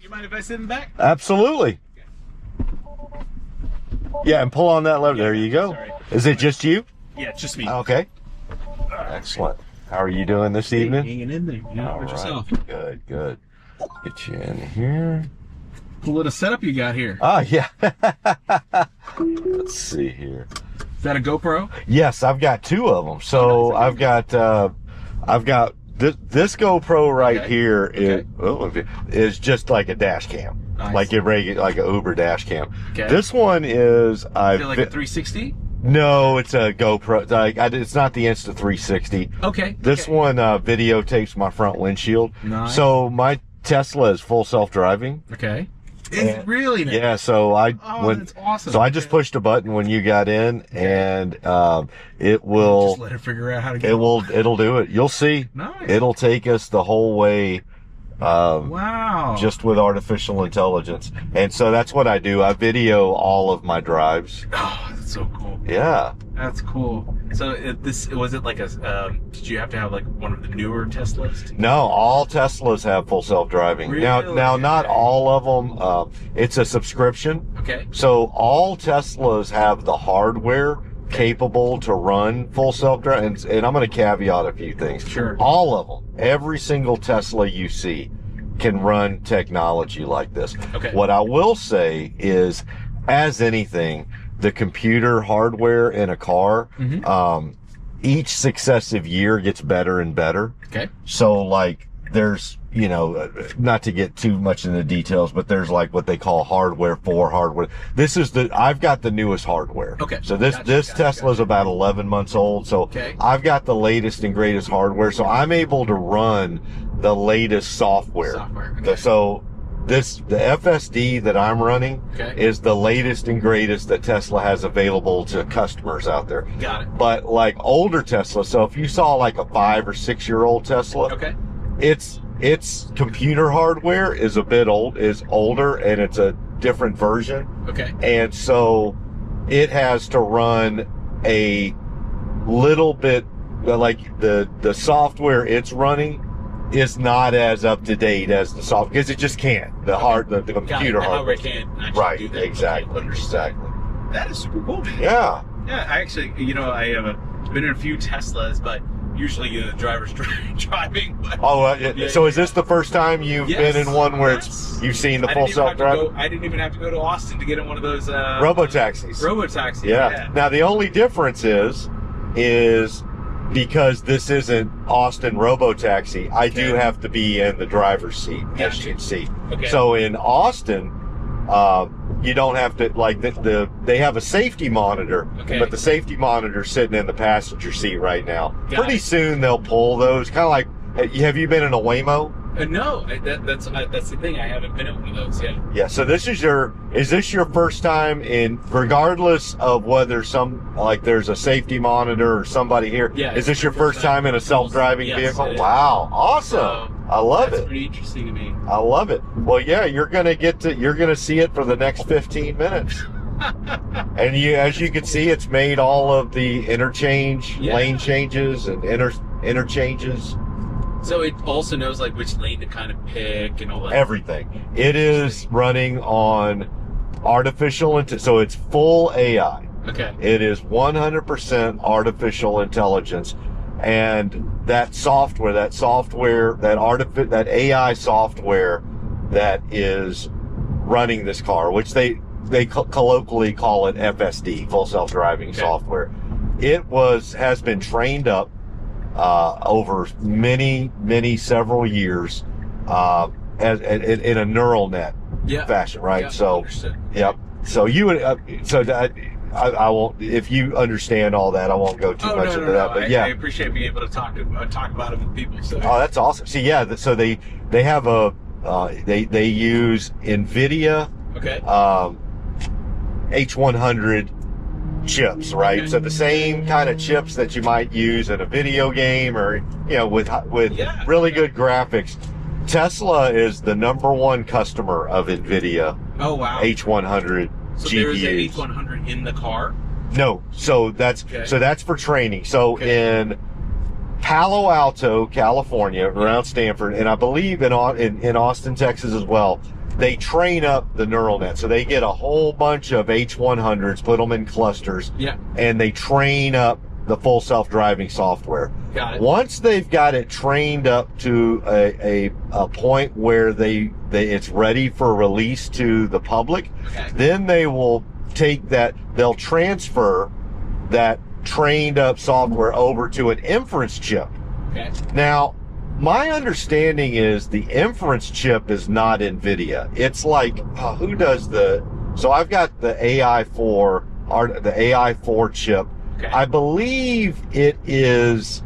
You mind if I sit in the back? Absolutely. Yeah, and pull on that lever. There you go. Sorry. Is it just you? Yeah, it's just me. Okay. Excellent. How are you doing this evening? Hanging in there. You know, All with yourself. Good, good. Get you in here. Cool little setup you got here. Oh, yeah. Let's see here. Is that a GoPro? Yes, I've got two of them. So nice. I've got this GoPro right here Okay. is just like a dash cam. Nice. Like like a Uber dash cam. Okay. This one is Is it like a 360? No, it's a GoPro. It's not the Insta360. Okay. This one videotapes my front windshield. Nice. So my Tesla is full self-driving. Okay. Is it really? Yeah. So that's awesome. So I just pushed a button when you got in, and it will. Just let it figure out how to get. It'll do it. You'll see. Nice. It'll take us the whole way. Wow. Just with artificial intelligence, and so that's what I do. I video all of my drives. Oh, that's so cool. Yeah. That's cool. So was it like a? Did you have to have like one of the newer Teslas? No, all Teslas have full self-driving. Really? Now, not all of them. It's a subscription. Okay. So all Teslas have the hardware capable to run full self-driving. And I'm going to caveat a few things. Sure. All of them, every single Tesla you see can run technology like this. Okay. What I will say is, as anything, the computer hardware in a car, each successive year gets better and better. Okay. So like there's, not to get too much into the details, but there's like what they call hardware 4 hardware. I've got the newest hardware. Okay. So this Tesla's about 11 months old. So I've got the latest and greatest hardware. So I'm able to run the latest software. Okay. So the FSD that I'm running is the latest and greatest that Tesla has available to customers out there. Got it. But like older Tesla, so if you saw like a 5 or 6 year old Tesla, its computer hardware is older, and it's a different version. Okay. And so it has to run a little bit, like the software it's running is not as up to date as the software, because it just can't. The computer hardware can't actually do that. Exactly. That is super cool, man. Yeah. Yeah, I actually, I have been in a few Teslas, but usually the driver's driving. But, so is this the first time you've been in one where you've seen the full self-driving? I didn't even have to go to Austin to get in one of those robo-taxis. Robo-taxis. Yeah. Now the only difference is because this isn't Austin robo-taxi, I do have to be in the driver's seat, as you can see. Okay. So in Austin, you don't have to, like, they have a safety monitor, but the safety monitor's sitting in the passenger seat right now. Pretty soon they'll pull those, kind of like, have you been in a Waymo? No, that's the thing. I haven't been in one of those yet. Yeah. So is this your first time in, regardless of whether there's a safety monitor or somebody here? Yeah. Is this your first time in a self-driving vehicle? Wow. Awesome. I love it. That's pretty interesting to me. I love it. Well, yeah, you're gonna see it for the next 15 minutes. And as you can see, it's made all of the lane changes and interchanges. So it also knows like which lane to kind of pick and all that. Everything. It is running on artificial intelligence, so it's full AI. Okay. It is 100% artificial intelligence, and that AI software that is running this car, which they colloquially call it FSD, full self-driving software. It has been trained up over several years in a neural net fashion, right? So, understood. Yep. So you would, I won't. If you understand all that, I won't go too much into that. But I appreciate being able to talk about it with people. So. Oh, that's awesome. See, yeah. So they have they use NVIDIA H100 chips, right? Okay. So the same kind of chips that you might use in a video game, or with really good graphics. Tesla is the #1 customer of NVIDIA. Oh wow. H100 so GPUs. There is an H100 in the car? No. So that's for training. So in Palo Alto, California, around Stanford, and I believe in Austin, Texas as well, they train up the neural net. So they get a whole bunch of H100s, put them in clusters, and they train up the full self-driving software. Got it. Once they've got it trained up to a point where it's ready for release to the public, then they will take that, they'll transfer that trained up software over to an inference chip. Now, my understanding is the inference chip is not NVIDIA. It's like, who does so I've got the AI4 chip. I believe it is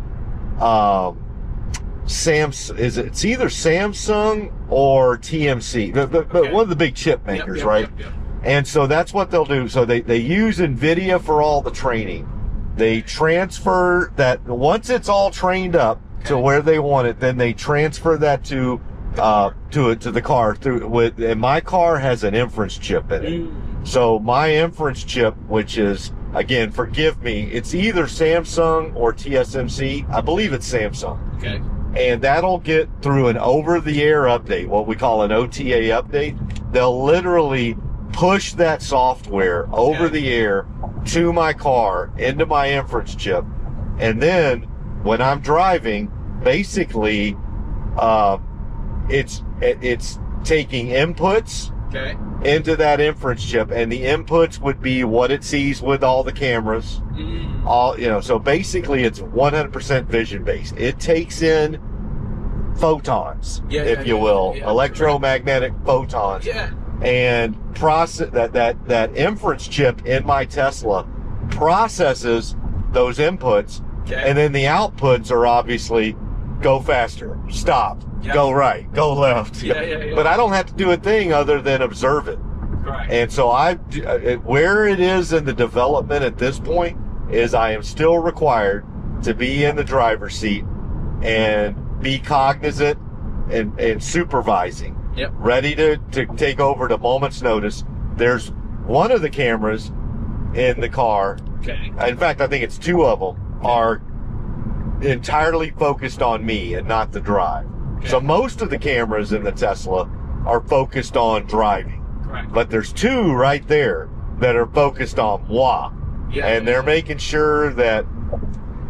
it's either Samsung or TMC, but one of the big chip makers, right? And so that's what they'll do. So they use NVIDIA for all the training. They transfer that, once it's all trained up to where they want it, then they transfer that to the car and my car has an inference chip in it. So my inference chip, which is, again, forgive me, it's either Samsung or TSMC. I believe it's Samsung. And that'll get through an over-the-air update, what we call an OTA update. They'll literally push that software over the air to my car, into my inference chip. And then when I'm driving, basically, it's taking inputs into that inference chip, and the inputs would be what it sees with all the cameras. So basically it's 100% vision based. It takes in photons, if you will, electromagnetic photons, and process that inference chip in my Tesla processes those inputs, and then the outputs are obviously go faster, stop, go right, go left. But I don't have to do a thing other than observe it. And so where it is in the development at this point is I am still required to be in the driver's seat and be cognizant and supervising, ready to take over at a moment's notice. There's one of the cameras in the car. In fact, I think it's two of them are entirely focused on me and not the drive. So most of the cameras in the Tesla are focused on driving. But there's two right there that are focused on moi. And they're making sure that,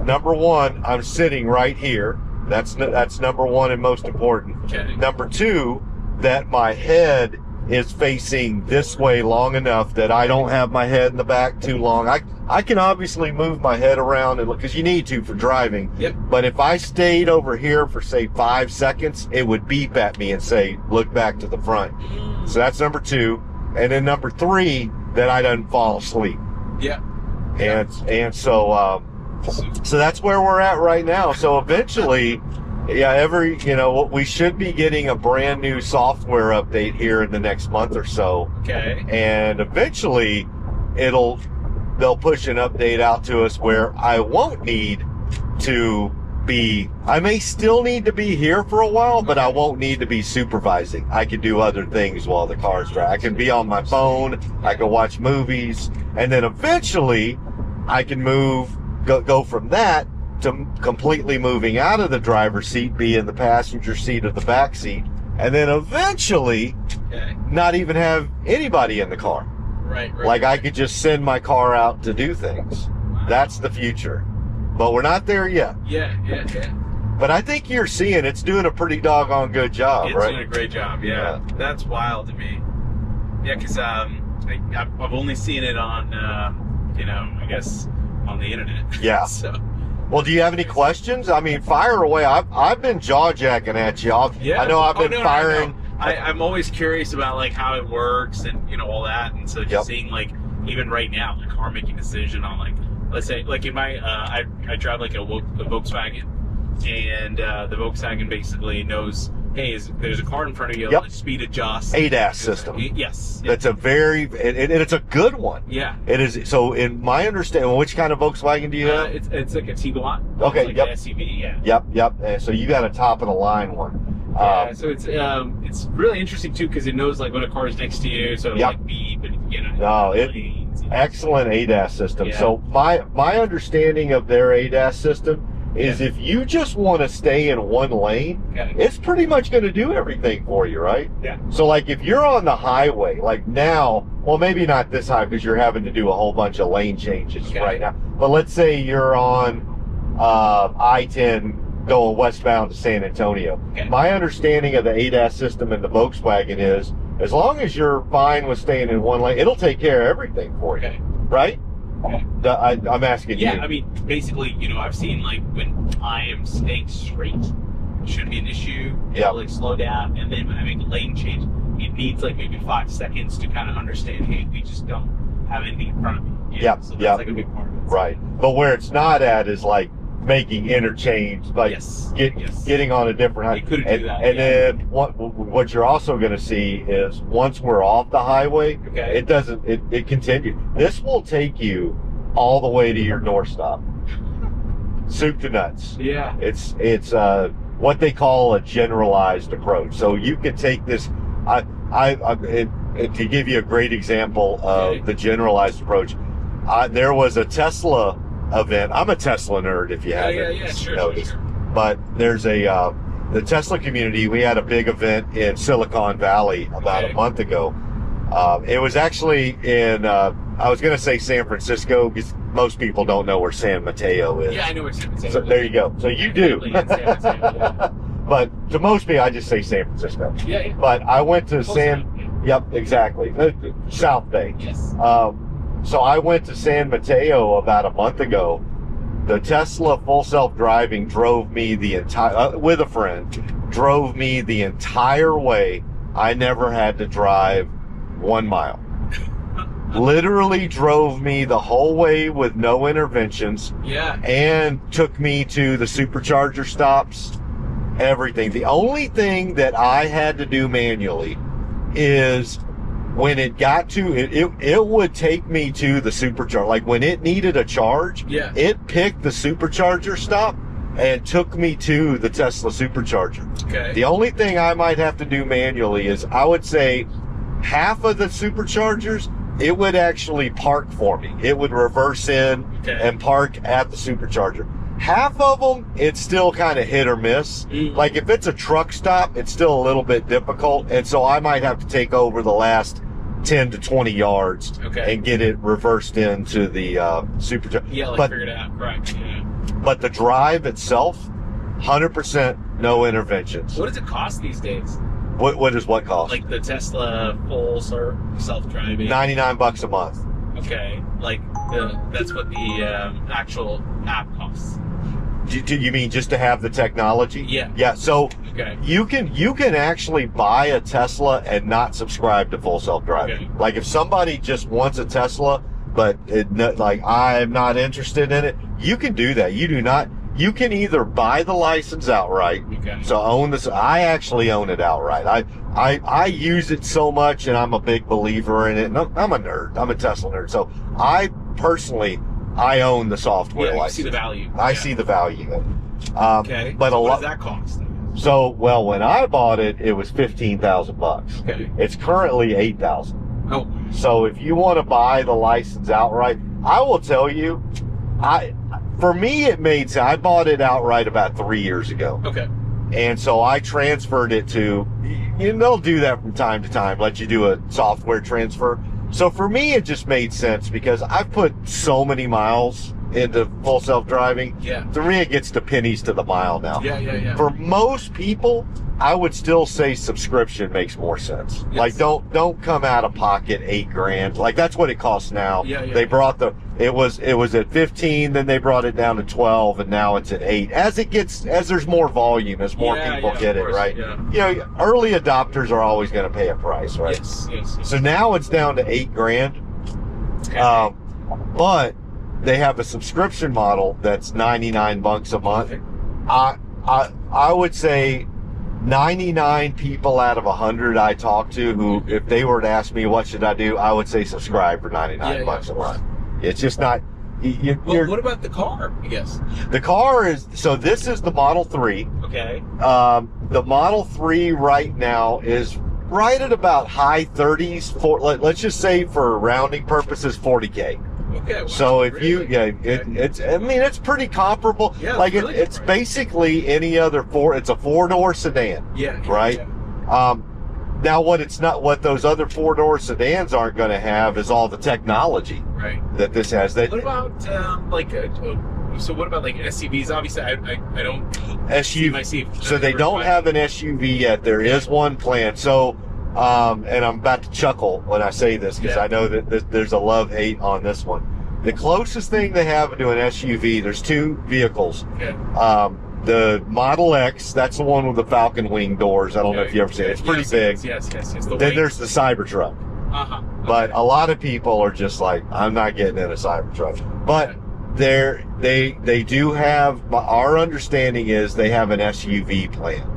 number one, I'm sitting right here. That's number one and most important. Number two, that my head is facing this way long enough that I don't have my head in the back too long. I can obviously move my head around and look, because you need to for driving. But if I stayed over here for, say, 5 seconds, it would beep at me and say, look back to the front. So that's number two. And then number three, that I don't fall asleep. And so that's where we're at right now. So eventually, we should be getting a brand new software update here in the next month or so. And eventually they'll push an update out to us where I won't need to I may still need to be here for a while, but I won't need to be supervising. I can do other things while the car's driving. I can be on my phone, I can watch movies, and then eventually I can go from that to completely moving out of the driver's seat, be in the passenger seat or the back seat, and then eventually not even have anybody in the car. Like I could just send my car out to do things. That's the future. But we're not there yet. But I think you're seeing it's doing a pretty doggone good job, right? It's doing a great job, That's wild to me. Because I've only seen it on, I guess, on the internet. So. Well, do you have any questions? I mean, fire away. I've been jaw-jacking at you. I know I've been firing. No. I'm always curious about, like, how it works and, all that. And so just seeing, like, even right now, the car making a decision on, like, let's say, like in my, I drive like a Volkswagen, and the Volkswagen basically knows, hey, there's a car in front of you, let's speed adjust. ADAS system. That's a and it's a good one. It is. So in my understanding, which kind of Volkswagen do you have? It's like a Tiguan. Okay, like an SUV, Yep. And so you got a top of the line one. So it's really interesting too, because it knows like when a car is next to you, so it'll like beep and excellent ADAS system. So my understanding of their ADAS system is if you just want to stay in one lane, it's pretty much going to do everything for you, right? Yeah. So like if you're on the highway, like now, well, maybe not this high because you're having to do a whole bunch of lane changes right now. But let's say you're on I-10 going westbound to San Antonio. My understanding of the ADAS system in the Volkswagen is as long as you're fine with staying in one lane, it'll take care of everything for you, right? I'm asking you. Yeah, I mean, basically, you know, I've seen like when I am staying straight, it shouldn't be an issue. It'll like slow down, and then when I make a lane change, it needs like maybe 5 seconds to kind of understand, hey, we just don't have anything in front of me. So that's like a big part of it. Right. But where it's not at is like making interchange, like getting on a different highway. It couldn't do that. And then what you're also going to see is once we're off the highway, it continues. This will take you all the way to your north stop, soup to nuts. Yeah. It's what they call a generalized approach. So you can take this. To give you a great example of the generalized approach, there was a Tesla event. I'm a Tesla nerd, if you haven't noticed. Sure. But there's the Tesla community. We had a big event in Silicon Valley about a month ago. It was actually in, I was going to say San Francisco because most people don't know where San Mateo is. Yeah, I know where San Mateo is. So there you go. So you do. But to most people, I just say San Francisco. Yeah. But I went to Yep, exactly. South Bay. Yes. So I went to San Mateo about a month ago. The Tesla full self-driving drove me the entire, with a friend, drove me the entire way. I never had to drive 1 mile. Literally drove me the whole way with no interventions. Yeah. And took me to the supercharger stops, everything. The only thing that I had to do manually is when it got to it would take me to the supercharger. Like when it needed a charge, it picked the supercharger stop and took me to the Tesla supercharger. Okay. The only thing I might have to do manually is I would say half of the superchargers, it would actually park for me. It would reverse in and park at the supercharger. Half of them, it's still kind of hit or miss. Like if it's a truck stop, it's still a little bit difficult. And so I might have to take over the last 10 to 20 yards and get it reversed into the supercharger. Yeah, like figure it out. Correct. Yeah. But the drive itself, 100% no interventions. What does it cost these days? What does what cost? Like the Tesla full self-driving. $99 a month. Okay. Like that's what the actual app costs. Do you mean just to have the technology? Yeah. Yeah. So you can actually buy a Tesla and not subscribe to full self-driving. Like if somebody just wants a Tesla, but like I'm not interested in it, you can do that. You do not. You can either buy the license outright. So own this. I actually own it outright. I use it so much, and I'm a big believer in it. And I'm a nerd. I'm a Tesla nerd. So I personally, I own the software license. See the value. I see the value in it. But so what does that cost? So, well, when I bought it, it was $15,000. Okay. It's currently $8,000. Oh. So if you want to buy the license outright, I will tell you, for me, it made sense. I bought it outright about 3 years ago. Okay. And so I transferred it to, they'll do that from time to time, let you do a software transfer. So for me, it just made sense because I've put so many miles into full self-driving. Yeah. To me, it gets to pennies to the mile now. Yeah. For most people, I would still say subscription makes more sense. Like don't come out of pocket $8,000. Like that's what it costs now. They brought it was at 15, then they brought it down to 12, and now it's at 8. As there's more volume, as more people get it, right? Yeah. Early adopters are always going to pay a price, right? Yes. So now it's down to $8,000. Okay. But they have a subscription model that's $99 a month. I would say 99 people out of 100 I talk to who, if they were to ask me what should I do, I would say subscribe for $99 a month. It's just not. What about the car? I guess the car is. So this is the Model 3. Okay. The Model 3 right now is right at about high 30s. Let's just say for rounding purposes, $40K. Okay. Wow, So if really? you, it's, I mean, it's pretty comparable. Yeah, like really it's good, right? basically any other it's a 4-door sedan. Yeah. Right. Yeah. Now what those other 4-door sedans aren't going to have is all the technology Right. that this has. That What about so what about like SUVs? Obviously, I don't see SUV. myself. So they don't have an SUV yet. There is one planned. So, and I'm about to chuckle when I say this because I know that there's a love-hate on this one. The closest thing they have to an SUV, there's 2 vehicles. Yeah. The Model X, that's the one with the Falcon wing doors. I don't know if you ever seen it. It's pretty big. Yes. Then there's the Cybertruck. Uh-huh. But a lot of people are just like, I'm not getting in a Cybertruck. But they do have, our understanding is they have an SUV plan.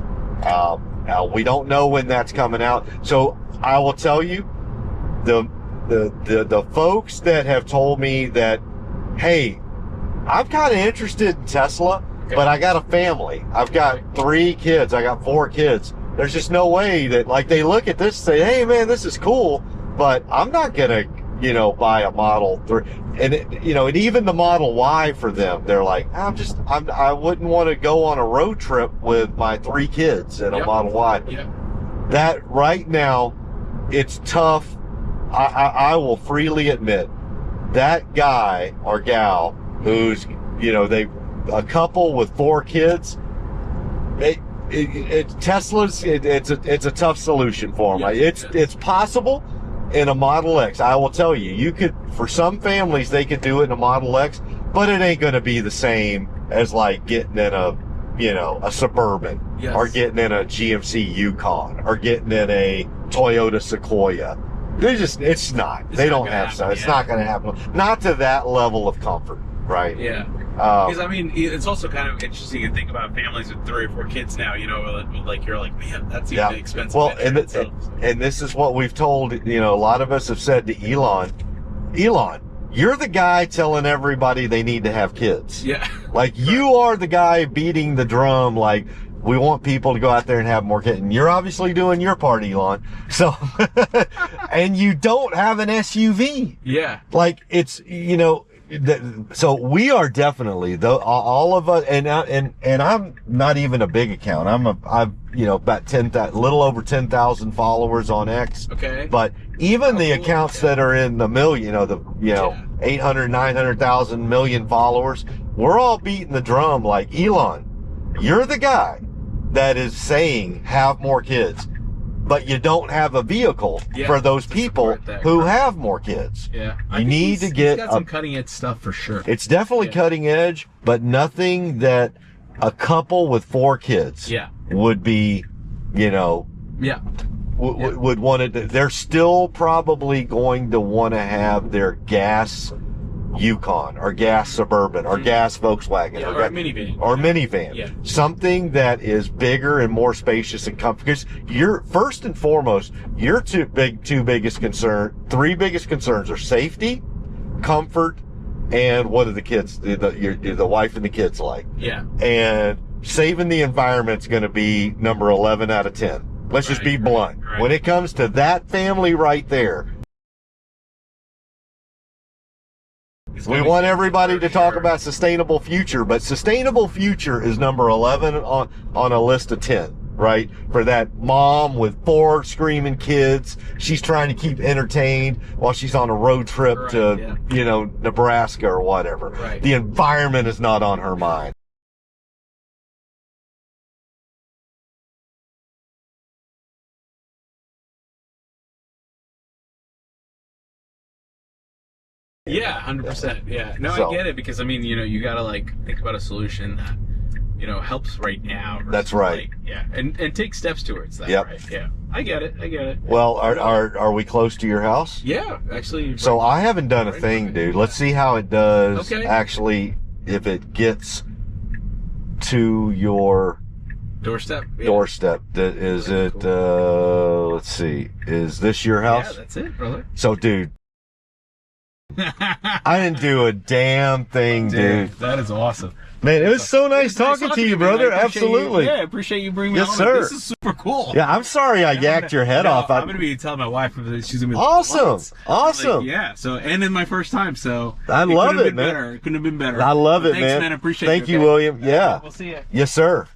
Now we don't know when that's coming out. So I will tell you, the folks that have told me that, hey, I'm kind of interested in Tesla, but I got a family. I've got 3 kids. I got 4 kids. There's just no way that, like, they look at this and say, hey man, this is cool, but I'm not gonna, buy a Model 3. And and even the Model Y for them, they're like, I wouldn't want to go on a road trip with my 3 kids in a Model Y. Yeah. That right now, it's tough. I will freely admit that guy or gal who's, a couple with 4 kids, Tesla's, it's a tough solution for them. It's possible in a Model X. I will tell you, for some families, they could do it in a Model X, but it ain't going to be the same as like getting in a Suburban, or getting in a GMC Yukon, or getting in a Toyota Sequoia. It's not. They don't have so. It's not going to happen. Not to that level of comfort, right? Yeah. Because I mean, it's also kind of interesting to think about families with 3 or 4 kids now. Like you're like, man, that's even expensive. Well, and this is what we've told. A lot of us have said to Elon, you're the guy telling everybody they need to have kids. Yeah. Like you are the guy beating the drum. Like we want people to go out there and have more kids. And you're obviously doing your part, Elon. So, and you don't have an SUV. Yeah. Like it's so we are definitely all of us, and I'm not even a big account. I've about 10,000, little over 10,000 followers on X. Okay. But even the accounts that are in the million, 800, 900,000 million followers, we're all beating the drum like, Elon, you're the guy that is saying have more kids, but you don't have a vehicle for those people who have more kids. Yeah. You need to get he's got some cutting edge stuff for sure. It's definitely cutting edge, but nothing that a couple with 4 kids would be, would want to. They're still probably going to want to have their gas Yukon or gas Suburban or gas Volkswagen or a minivan. Or minivan. Yeah. Something that is bigger and more spacious and comfortable. Because first and foremost, your 3 biggest concerns are safety, comfort, and what are the kids, the wife and the kids like. Yeah. And saving the environment's going to be number 11 out of 10. Let's just be blunt. Right. When it comes to that family right there, we want everybody to talk about sustainable future, but sustainable future is number 11 on a list of 10, right? For that mom with 4 screaming kids, she's trying to keep entertained while she's on a road trip to, Nebraska or whatever. Right. The environment is not on her mind. Yeah, 100%. Yeah. No, I get it because I mean, you got to think about a solution that helps right now. That's right. And take steps towards that. Yep. Right. Yeah. I get it. Well, are we close to your house? Yeah, actually. So I haven't done a thing, dude. Let's see how it does. Okay. Actually, if it gets to your doorstep. Doorstep. Is it? Cool. Let's see. Is this your house? Yeah, that's it, brother. So, dude. I didn't do a damn thing, dude. That is awesome. Man, it was so nice talking to you, brother. Absolutely. Yeah, I appreciate you bringing me Yes, on. sir. This is super cool. Yeah, I'm sorry I yacked your head off. I'm going to be telling my wife that she's going to be awesome. Like, Awesome. yeah, so, and it's my first time, so. I love it, man. Better. It couldn't have been better. I love it, Thanks, man. man. I appreciate it. Thank you, William. Yeah. We'll see you. Yes, sir.